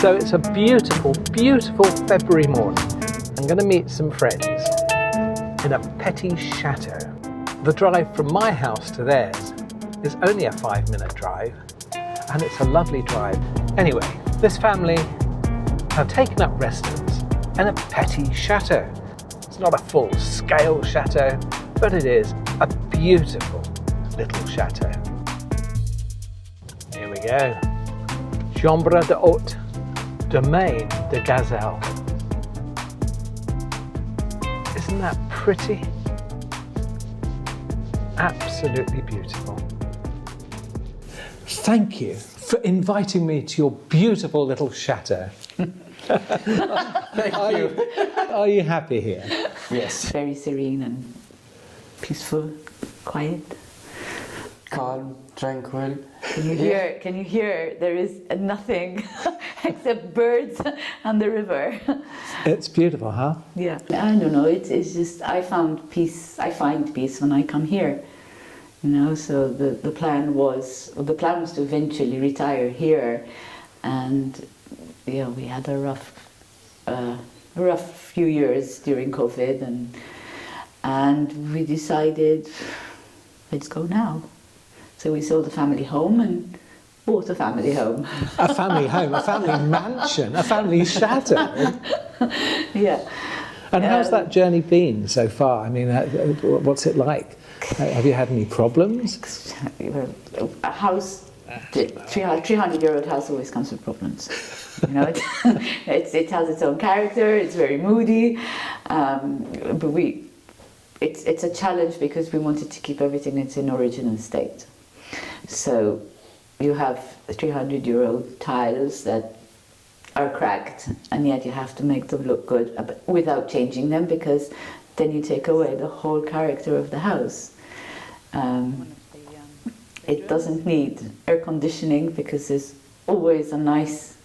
So it's a beautiful, beautiful February morning. I'm going to meet some friends in a petit chateau. The drive from my house to theirs is only a 5-minute drive, and it's a lovely drive. Anyway, this family have taken up residence in a petit chateau. It's not a full-scale chateau, but it is a beautiful little chateau. Here we go. Chambre de Haute, Domaine de Gazelle. Isn't that pretty? Absolutely beautiful. Thank you for inviting me to your beautiful little chateau. Thank you. Are you happy here? Yes. Very serene and peaceful, quiet. Calm, tranquil. Can you hear? There is nothing except birds and the river. It's beautiful, huh? Yeah. I don't know. It's just I find peace when I come here. You know. So the plan was to eventually retire here, and yeah, we had a rough few years during COVID, and we decided let's go now. So we sold the family home and bought a family home. A family home, a family mansion, a family chateau. Yeah. And how's that journey been so far? I mean, what's it like? Have you had any problems? A house, 300-year-old house always comes with problems. You know, it has its own character. It's very moody, but it's a challenge because we wanted to keep everything in its original state. So you have 300-year-old tiles that are cracked, and yet you have to make them look good without changing them, because then you take away the whole character of the house. It doesn't need air conditioning because there's always a nice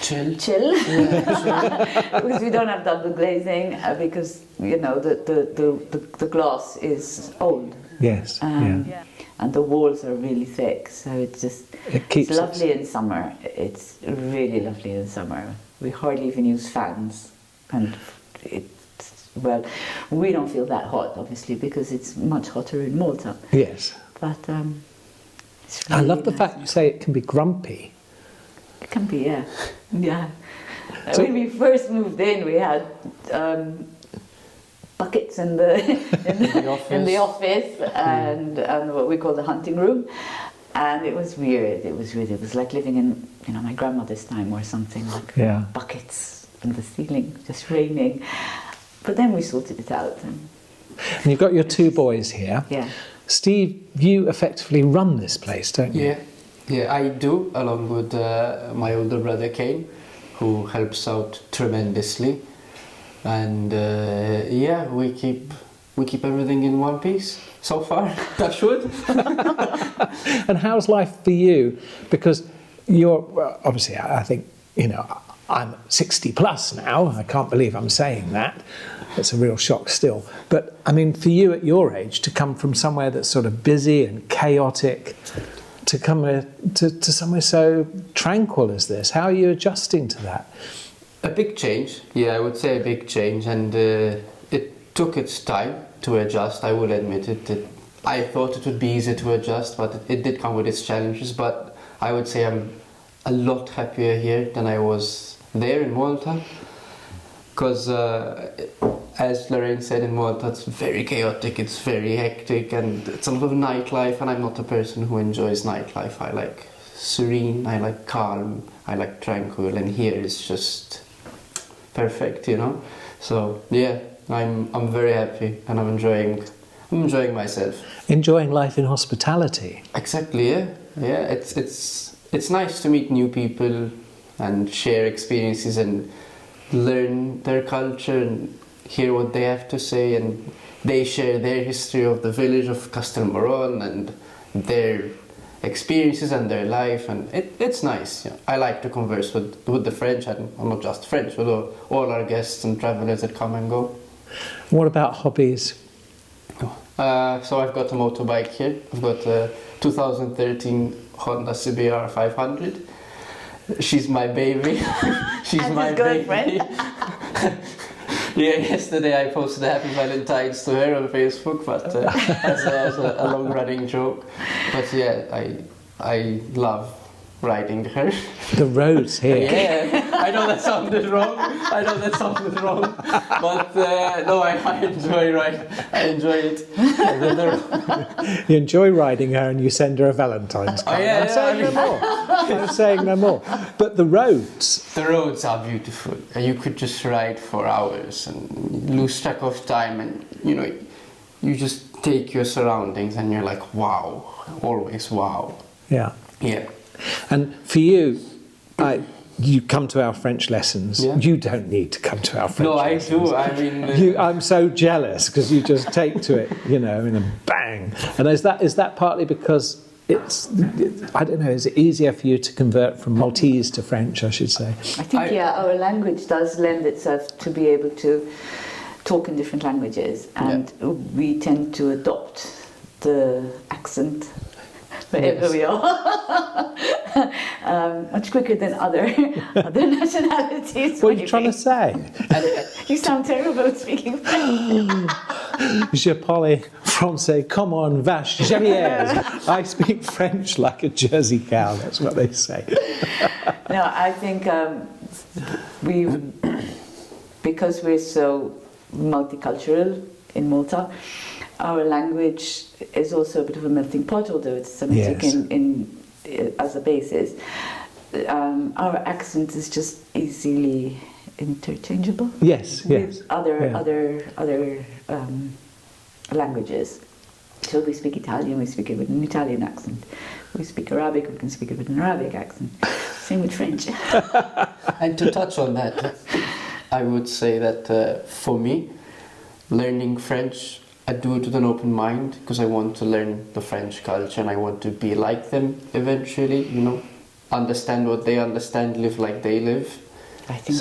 chill. Because we don't have double glazing, because you know the glass is old. Yes. Yeah. And the walls are really thick, so it's lovely in summer. It's really lovely in summer. We hardly even use fans, and we don't feel that hot, obviously, because it's much hotter in Malta. Yes. But it's really I love the nice. fact you say it can be grumpy. It can be, yeah. Yeah. So- When we first moved in, we had buckets in the office and what we call the hunting room, and it was weird. It was like living in my grandmother's time or something, like buckets in the ceiling, just raining. But then we sorted it out. And you've got your two boys here. Yeah. Steve, you effectively run this place, don't you? Yeah, I do, along with my older brother Kane, who helps out tremendously. And we keep everything in one piece so far. Touch wood. And how's life for you? Because you're obviously, I think I'm 60 plus now. I can't believe I'm saying that. It's a real shock still. But I mean, for you at your age to come from somewhere that's sort of busy and chaotic to come to somewhere so tranquil as this, how are you adjusting to that? A big change, I would say a big change, and it took its time to adjust, I will admit it. I thought it would be easy to adjust, but it did come with its challenges, but I would say I'm a lot happier here than I was there in Malta, because as Lorraine said, in Malta it's very chaotic, it's very hectic, and it's a lot of nightlife, and I'm not a person who enjoys nightlife. I like serene, I like calm, I like tranquil, and here it's just perfect, So I'm very happy, and I'm enjoying myself. Enjoying life in hospitality. Exactly, yeah. It's nice to meet new people and share experiences and learn their culture and hear what they have to say, and they share their history of the village of Castelmoron and their experiences and their life, and it's nice. I like to converse with the French, and not just French, with all our guests and travelers that come and go. What about hobbies? So I've got a motorbike here. I've got a 2013 Honda CBR 500. She's my baby. She's And my his baby. girlfriend. Yeah, yesterday I posted a Happy Valentine's to her on Facebook, but as a long-running joke. But yeah, I love riding her. The roads here. Yeah, I know that sounded wrong. But no, I enjoy riding. I enjoy it. You enjoy riding her and you send her a Valentine's card. yeah, I'm saying no more. But the roads. The roads are beautiful. You could just ride for hours and lose track of time, and you just take your surroundings and you're like, wow, always wow. Yeah. Yeah. And for you, you come to our French lessons. Yeah. You don't need to come to our French No, I lessons. do. I mean, I'm so jealous because you just take to it, in a bang. And is that partly because I don't know, is it easier for you to convert from Maltese to French, I should say? I think, our language does lend itself to be able to talk in different languages, and we tend to adopt the accent wherever we are, much quicker than other nationalities. What are you trying to say? You sound terrible at speaking French. Je parle français comme une vache génière. I speak French like a Jersey cow, that's what they say. No, I think because we're so multicultural in Malta, our language is also a bit of a melting pot, although it's Semitic as a basis. Our accent is just easily interchangeable. Yes. With other languages. So we speak Italian, we speak it with an Italian accent. We speak Arabic, we can speak it with an Arabic accent. Same with French. and to touch on that, I would say that for me, learning French, I do it with an open mind because I want to learn the French culture and I want to be like them eventually, understand what they understand, live like they live. I think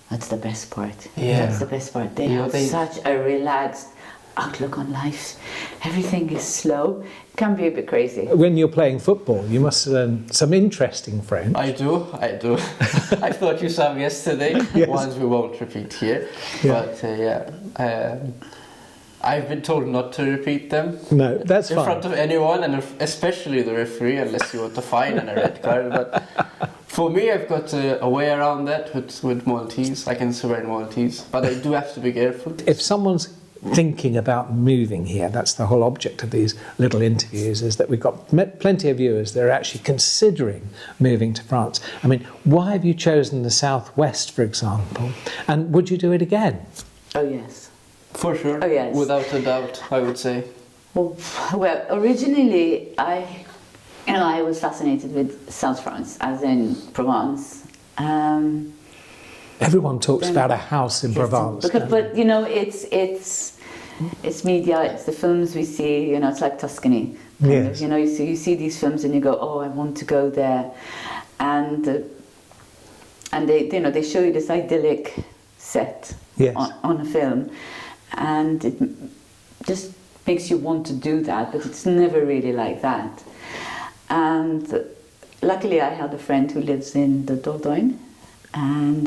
that's the best part. Yeah. That's the best part. They have such a relaxed outlook on life. Everything is slow. It can be a bit crazy. When you're playing football, you must learn some interesting French. I do. I thought you some yesterday. Yes. Ones we won't repeat here. Yeah. But I've been told not to repeat them. No, that's in fine. front of anyone, and especially the referee, unless you want a fine and a red card. But for me, I've got a way around that with Maltese. I can swear in Maltese, but I do have to be careful. If someone's thinking about moving here, that's the whole object of these little interviews, is that we've got plenty of viewers that are actually considering moving to France. I mean, why have you chosen the southwest, for example? And would you do it again? Oh, yes. For sure. Oh, yes. Without a doubt, I would say. Well, originally I was fascinated with South France, as in Provence. Everyone talks about a house in Provence. But it's media, it's the films we see. It's like Tuscany. Yes. You see these films and you go, oh, I want to go there, and they show you this idyllic set on a film, and it just makes you want to do that, but it's never really like that. And luckily I had a friend who lives in the Dordogne, and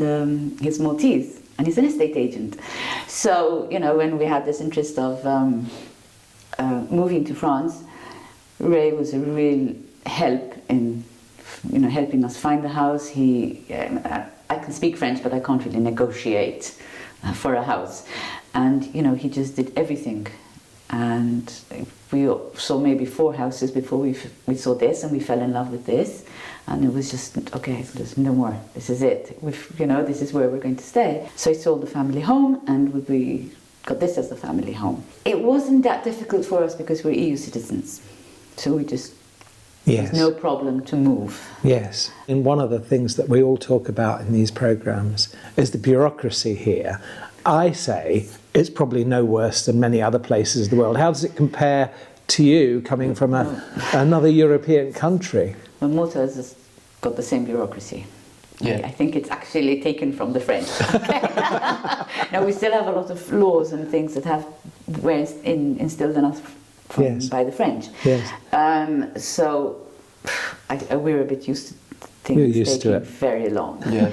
he's Maltese, and he's an estate agent. So, when we had this interest of moving to France, Ray was a real help in, helping us find the house. I can speak French, but I can't really negotiate for a house. And, he just did everything. And we saw maybe 4 houses before we saw this, and we fell in love with this. And it was just, okay, there's no more. This is it. This is where we're going to stay. So I sold the family home, and we got this as the family home. It wasn't that difficult for us because we're EU citizens. So we just, there's no problem to move. Yes. And one of the things that we all talk about in these programmes is the bureaucracy here. I say it's probably no worse than many other places in the world. How does it compare to you coming from another European country? Well, Malta has got the same bureaucracy. Yeah. I think it's actually taken from the French. Now, we still have a lot of laws and things that were instilled in us by the French. Yes. So we're a bit used things You're used to taking it. very long. Yeah.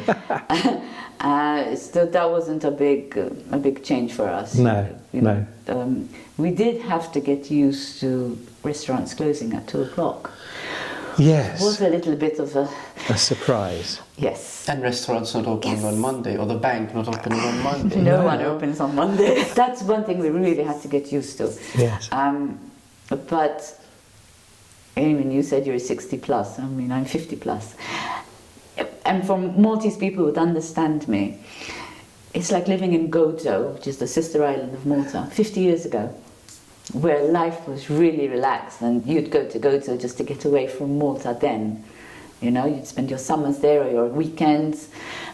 So that wasn't a big change for us. No, You know, we did have to get used to restaurants closing at 2:00. Yes. It was a little bit of a A surprise. yes. And restaurants not opening on Monday, or the bank not opening on Monday. No one opens on Monday. That's one thing we really had to get used to. Yes. But even you said you're 60 plus. I mean, I'm 50 plus. And for Maltese people would understand me, it's like living in Gozo, which is the sister island of Malta, 50 years ago, where life was really relaxed, and you'd go to Gozo just to get away from Malta then. You know, you'd spend your summers there or your weekends,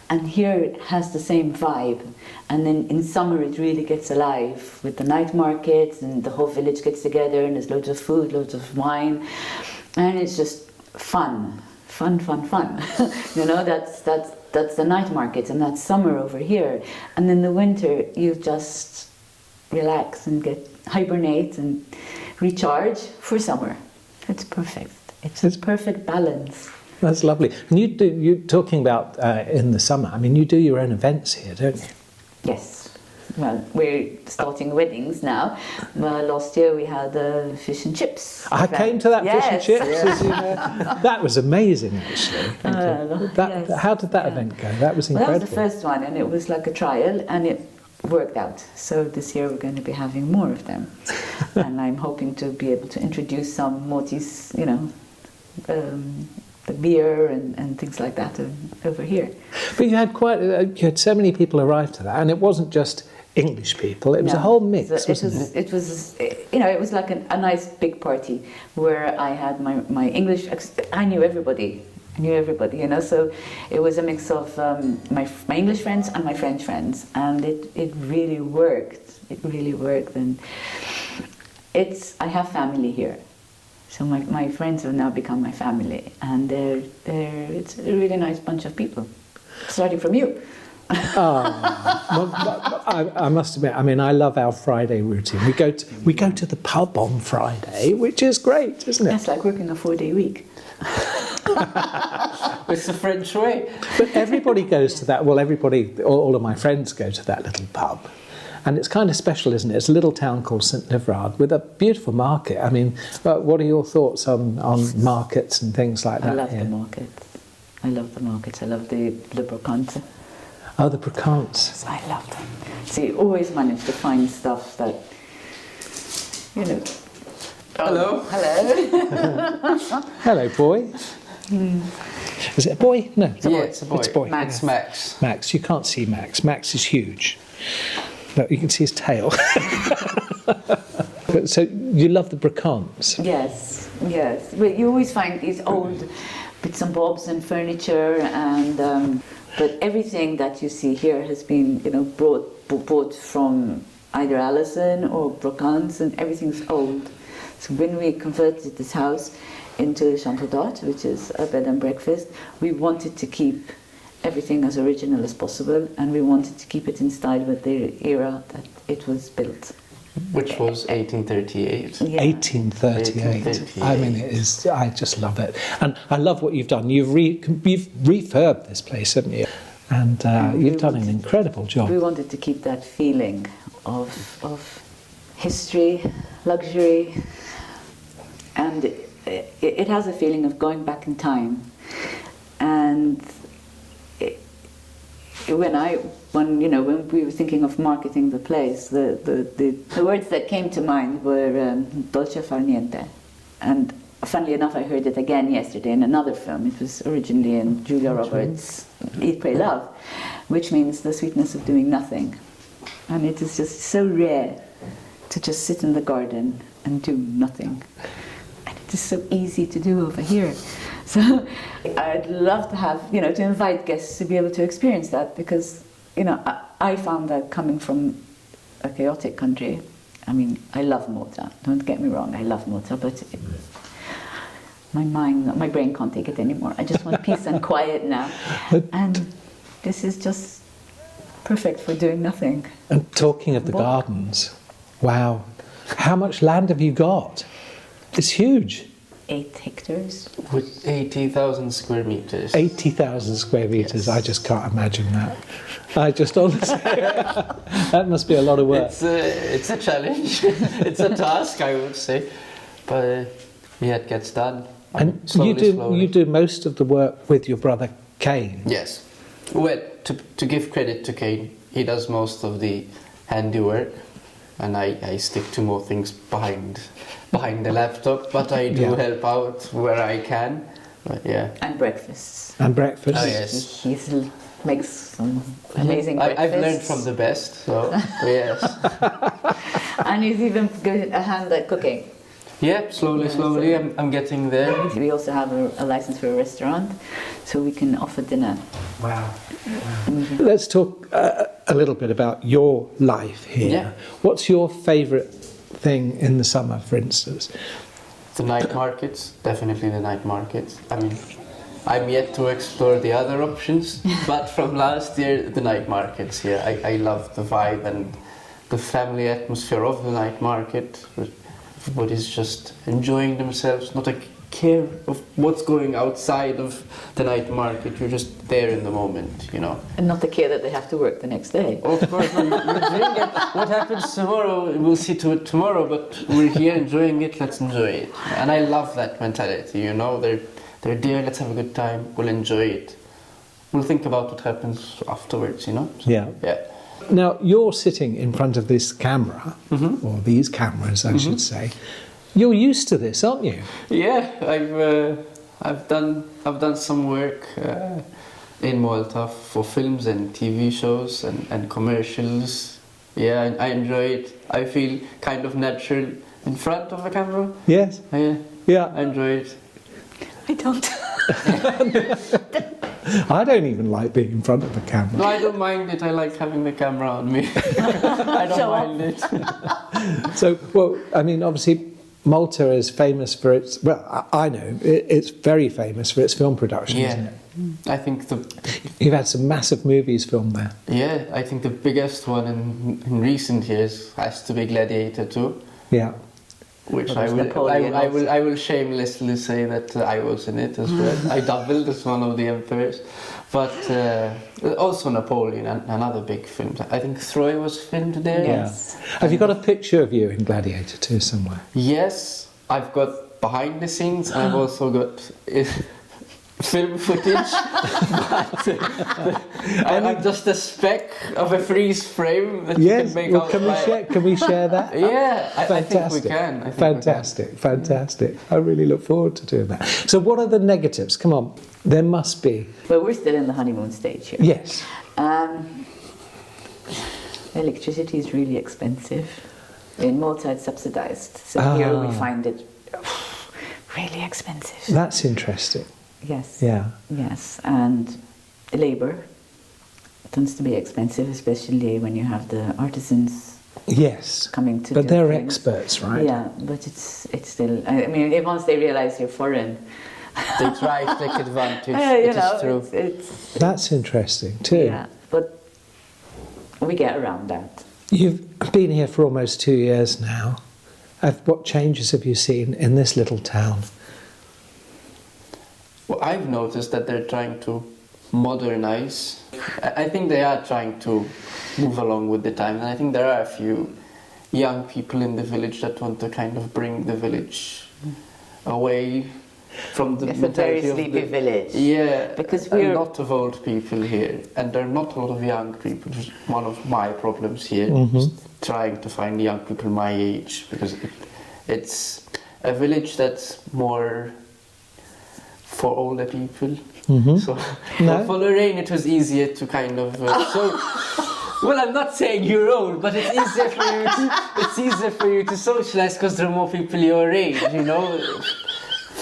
and here it has the same vibe. And then in summer it really gets alive with the night markets, and the whole village gets together, and there's loads of food, loads of wine, and it's just fun. You know, that's the night markets, and that's summer over here. And in the winter you just relax and hibernate and recharge for summer. It's perfect. It's a perfect balance. That's lovely. And you're talking about in the summer. I mean, you do your own events here, don't you? Yes. Well, we're starting weddings now. Well, last year we had fish and chips. I came to that fish and Yes. chips. As you know. That was amazing, actually. Yes. How did that event go? That was Well, incredible. that was the first one, and it was like a trial, and it worked out. So this year we're going to be having more of them. And I'm hoping to be able to introduce some Maltese, you know, the beer and things like that over here. But you had so many people arrive to that, and it wasn't just English people. It was a whole mix, wasn't it? It was, you know, it was like a nice big party where I had my English. I knew everybody. You know. So it was a mix of my English friends and my French friends, and it really worked. It really worked, and I have family here. So my friends have now become my family, and it's a really nice bunch of people, starting from you. I must admit, I mean, I love our Friday routine. We go to the pub on Friday, which is great, isn't it? That's like working a 4-day week. It's the French way. But everybody goes to that. Well, all of my friends go to that little pub. And it's kind of special, isn't it? It's a little town called St Livrad with a beautiful market. I mean, what are your thoughts on markets and things like that? I love the markets. I love the markets. I love the brocante. Oh, the brocants. I love them. So you always manage to find stuff that, you know. Hello. Hello. Hello, boy. Is it a boy? No, it's a boy. It's a boy. It's a boy. Max. Max. You can't see Max. Max is huge. No, you can see his tail. So you love the brocants? Yes. But you always find these old bits and bobs and furniture, and but everything that you see here has been, you know, bought from either Alison or brocants, and everything's old. So when we converted this house into Chateau, which is a bed and breakfast, we wanted to keep everything as original as possible, and we wanted to keep it in style with the era that it was built. Which was 1838. Yeah. 1838. I mean, it is. I just love it, and I love what you've done. You've refurbed this place, haven't you? And you've done an incredible job. We wanted to keep that feeling of history, luxury, and it has a feeling of going back in time. And when we were thinking of marketing the place, the words that came to mind were dolce far niente. And funnily enough, I heard it again yesterday in another film. It was originally in Julia Roberts' Eat, Pray, Love, which means the sweetness of doing nothing. And it is just so rare to just sit in the garden and do nothing. And it is so easy to do over here. So I'd love to have, to invite guests to be able to experience that, because, I found that coming from a chaotic country. I mean, I love Malta, don't get me wrong, I love Malta, but my brain can't take it anymore. I just want peace and quiet now. And this is just perfect for doing nothing. And talking of the gardens, wow, how much land have you got? It's huge. 8 hectares. With 80,000 square meters. 80,000 square metres. Yes. I just can't imagine that. I just honestly, that must be a lot of work. It's a challenge. It's a task, I would say, but yeah, it gets done. And Slowly. you do most of the work with your brother Kane. Yes. Well, to give credit to Kane, he does most of the handiwork, and I stick to more things behind the laptop, but I do help out where I can. But yeah. And breakfasts. And breakfast. Oh, yes. He makes some amazing breakfasts. I've learned from the best, so yes. And he's even good a hand at cooking. Yeah, slowly, I'm getting there. We also have a license for a restaurant, so we can offer dinner. Wow. Let's talk a little bit about your life here. Yeah. What's your favourite thing in the summer, for instance? The night markets, definitely the night markets. I mean, I'm yet to explore the other options, but from last year, the night markets. Yeah, I love the vibe and the family atmosphere of the night market. Everybody's just enjoying themselves, not a care of what's going outside of the night market. You're just there in the moment, you know. And not the care that they have to work the next day. Of course, you're doing it. What happens tomorrow, we'll see to it tomorrow, but we're here enjoying it, let's enjoy it. And I love that mentality, you know. They're there, let's have a good time, we'll enjoy it. We'll think about what happens afterwards, you know. So, yeah. Now, you're sitting in front of this camera, or these cameras, I should say. You're used to this, aren't you? Yeah, I've done some work in Malta for films and TV shows and commercials. Yeah, I enjoy it. I feel kind of natural in front of a camera. Yes. Yeah, I enjoy it. I don't. I don't even like being in front of a camera. No, I don't mind it. I like having the camera on me. I don't mind it. So, well, I mean, obviously, Malta is famous for its, well, I know, it's very famous for its film production, isn't it? I think You've had some massive movies filmed there. Yeah, I think the biggest one in recent years has to be Gladiator 2. Yeah. Which Well, I will shamelessly say that I was in it as well. I doubled as one of the emperors, but also Napoleon, another big film. I think Troy was filmed there. Yes. Yeah. Have you got a picture of you in Gladiator 2 somewhere? Yes, I've got behind the scenes, and I've also got film footage, but I'm just a speck of a freeze frame that you can make out. Can we share that? Yeah, I think we Fantastic. can. Fantastic. I really look forward to doing that. So what are the negatives? Come on, there must be. Well, we're still in the honeymoon stage here. Yes. Electricity is really expensive. In Malta, it's subsidized, so here we find it really expensive. That's interesting. Yes. Yeah. Yes, and labour tends to be expensive, especially when you have the artisans Yes. coming to. But do they're things. experts, right? Yeah, but it's still. I mean, once they realise you're foreign, They try to take advantage. you It know, is true. it's That's interesting too. yeah. But we get around that. You've been here for almost 2 years now. What changes have you seen in this little town? Well, I've noticed that they're trying to modernize. I think they are trying to move along with the time, and I think there are a few young people in the village that want to kind of bring the village away from the It's a very mentality of sleepy the village. Yeah, Because a we're lot of old people here, and there are not a lot of young people. Which is one of my problems here, just trying to find young people my age, because it's a village that's more for older people. So for Lorraine, it was easier to kind of well, I'm not saying you're old, but it's easier for you to socialize because there are more people your age, you know,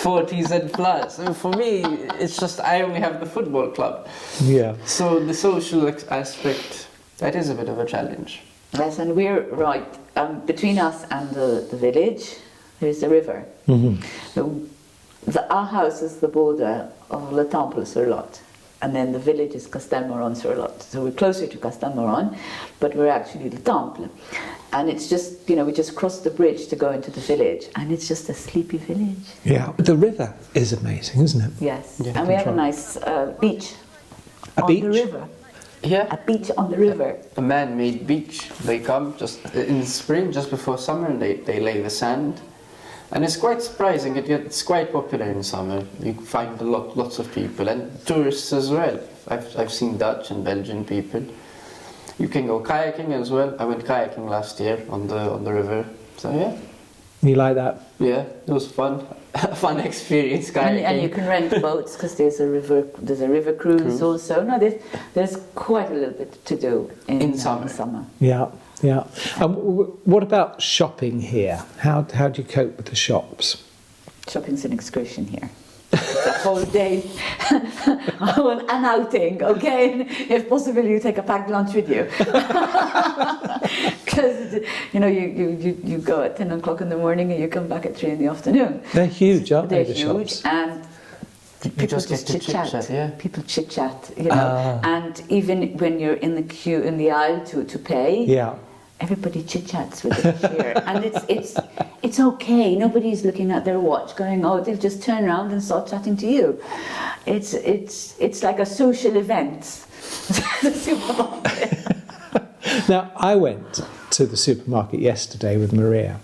40s and plus. And for me, it's just I only have the football club. Yeah. So the social aspect, that is a bit of a challenge. Yes, and we're right between us and the village. There's a river. Our house is the border of Le Temple sur Lot, and then the village is Castelmoron-sur-Lot. So we're closer to Castelmoron, but we're actually the Temple. And it's just, we just cross the bridge to go into the village, and it's just a sleepy village. Yeah, the river is amazing, isn't it? Yes, Yeah, and we have a nice beach on beach? the river. Yeah. A beach on the river. A man-made beach. They come just in the spring, just before summer, and they lay the sand. And it's quite surprising. It's quite popular in summer. You find lots of people, and tourists as well. I've seen Dutch and Belgian people. You can go kayaking as well. I went kayaking last year on the river. So yeah. You like that? Yeah, it was fun. Fun experience kayaking. And you can rent boats because there's a river cruise also. No, there's quite a little bit to do in summer. Yeah, yeah. What about shopping here? How do you cope with the shops? Shopping's an excursion here. It's a whole day, an outing, okay? And if possible, you take a packed lunch with you. Because, you go at 10 o'clock in the morning and you come back at 3 in the afternoon. They're huge, aren't they, They're the huge, shops? and people just get to chit-chat, yeah. People chit-chat, and even when you're in the queue, in the aisle to pay, Yeah. everybody chit-chats with the cashier. And it's okay. Nobody's looking at their watch going, oh, they'll just turn around and start chatting to you. It's like a social event. The supermarket. Now, I went to the supermarket yesterday with Maria.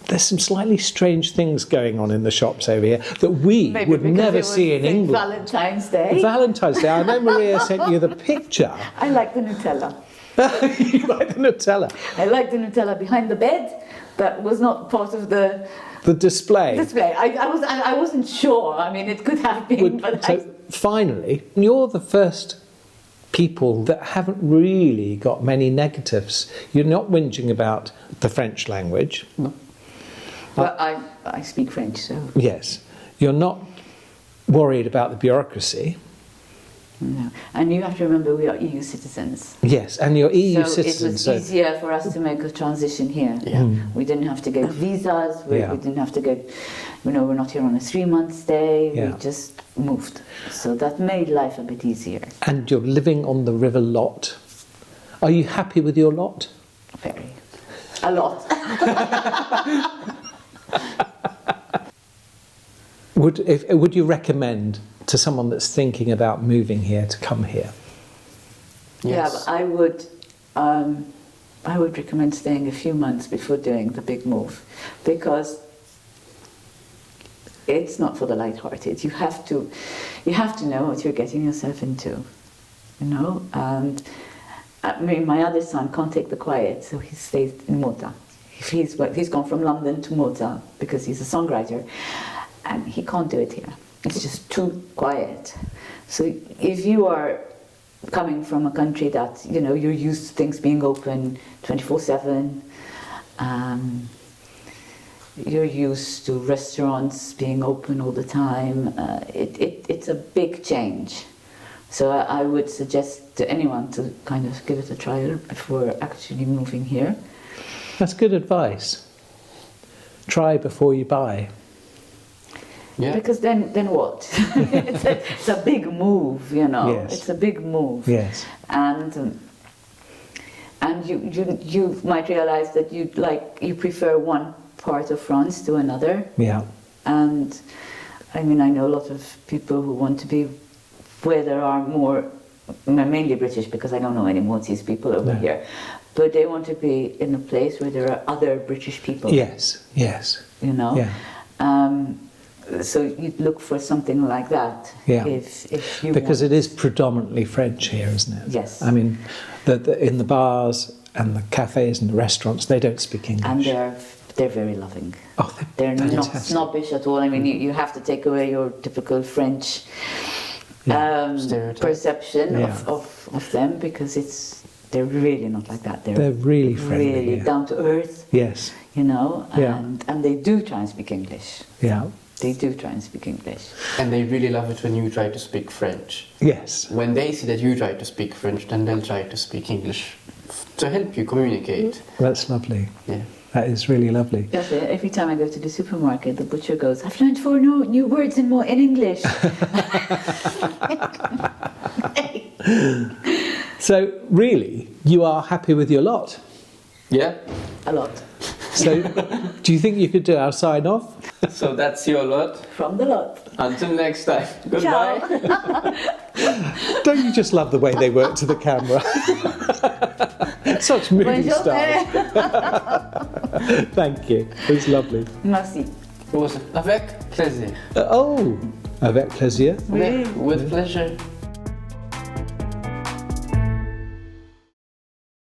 There's some slightly strange things going on in the shops over here that we Maybe would because never it was see in England. Valentine's Day. Valentine's Day. I know Maria sent you the picture. I like the Nutella. You like the Nutella? I like the Nutella behind the bed. That was not part of the display. I wasn't sure. I mean, it could have been, Finally, you're the first people that haven't really got many negatives. You're not whinging about the French language. No. But I speak French, so... Yes. You're not worried about the bureaucracy. No. And you have to remember we are EU citizens. Yes, and you're EU citizens. So it was easier for us to make a transition here. Yeah. We didn't have to get visas, we didn't have to get... we're not here on a 3-month stay, we just moved. So that made life a bit easier. And you're living on the river lot. Are you happy with your lot? Very. A lot. Would you recommend to someone that's thinking about moving here to come here? Yes. Yeah, but I would recommend staying a few months before doing the big move, because it's not for the light-hearted. You have to know what you're getting yourself into, And I mean, my other son can't take the quiet, so he stays in Malta. He's gone from London to Malta because he's a songwriter, and he can't do it here. It's just too quiet. So if you are coming from a country that, you're used to things being open 24/7, you're used to restaurants being open all the time, it's a big change. So I would suggest to anyone to kind of give it a trial before actually moving here. That's good advice. Try before you buy. Yeah. Because then what? it's a big move, Yes. It's a big move. Yes. And you might realize that you prefer one part of France to another. Yeah. And I mean, I know a lot of people who want to be where there are more, mainly British, because I don't know any Maltese people over here, but they want to be in a place where there are other British people. Yes. Yes. Yeah. So you'd look for something like that. Yeah. If you because it is predominantly French here, isn't it? Yes. I mean, in the bars and the cafes and the restaurants, they don't speak English. And they're very loving. Oh, they're not fantastic. snobbish at all. I mean, you have to take away your typical French perception of them, because they're really not like that. They're really friendly. Really down to earth. Yes. And they do try and speak English. Yeah. They do try and speak English. And they really love it when you try to speak French. Yes. When they see that you try to speak French, then they'll try to speak English to help you communicate. That's lovely. Yeah. That is really lovely. Yes, every time I go to the supermarket, the butcher goes, "I've learned 4 new words in English." So, really, you are happy with your lot? Yeah. A lot. So, do you think you could do our sign off? So that's your lot. From the lot. Until next time. Goodbye. Ciao. Don't you just love the way they work to the camera? Such movie Bonjour. stars. Thank you. It was lovely. Merci. It was avec plaisir. Oh, avec plaisir. Oui. With pleasure.